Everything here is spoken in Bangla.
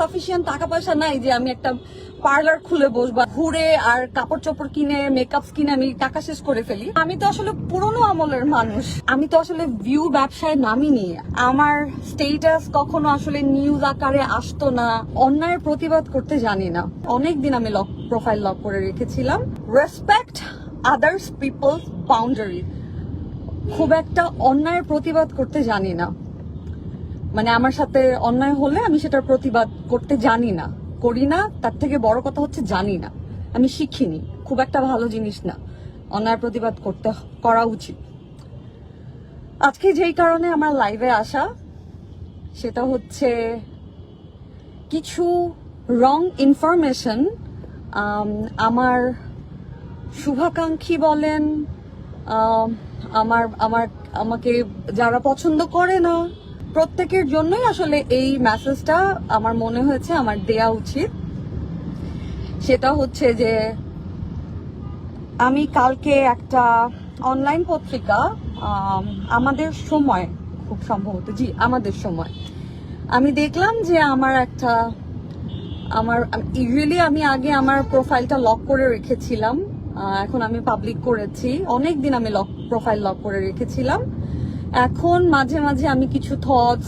সাফিসিয়েন্ট টাকা পয়সা নাই যে আমি একটা পার্লার খুলে বসবা, ঘুরে আর কাপড় চোপড় কিনে মেকআপ কিনে আমি টাকা শেষ করে ফেলি। আমি তো আসলে পুরোনো আমলের মানুষ, আমি তো আসলে ভিউ ব্যবসায় নামিনি। আমার স্টেটাস কখনো আসলে নিউজ আকারে আসতো না। অন্যায়ের প্রতিবাদ করতে জানি না। অনেকদিন আমি প্রোফাইল লক করে রেখেছিলাম। Respect others people's boundary. খুব একটা অন্যায়ের প্রতিবাদ করতে জানি না, মানে আমার সাথে অন্যায় হলে আমি সেটার প্রতিবাদ করতে জানি না, করি না। তার থেকে বড় কথা হচ্ছে জানি না, আমি শিখিনি। খুব একটা ভালো জিনিস না অন্যায়ের প্রতিবাদ করা উচিত। আজকে যেই কারণে আমার লাইভে আসা, সেটা হচ্ছে কিছু রং ইনফরমেশন আমার শুভাকাঙ্ক্ষী বলেন, আমাকে যারা পছন্দ করে না, প্রত্যেকের জন্যই আসলে এই মেসেজটা আমার মনে হয়েছে আমার দেয়া উচিত। সেটা হচ্ছে যে আমি কালকে একটা অনলাইন পত্রিকা, আমাদের সময়, খুব সম্ভবত, জি আমাদের সময়, আমি দেখলাম যে ইউজুয়ালি আমি আগে আমার প্রোফাইলটা লক করে রেখেছিলাম, এখন আমি পাবলিক করেছি। অনেকদিন আমি প্রোফাইল লক করে রেখেছিলাম। এখন মাঝে মাঝে আমি কিছু থটস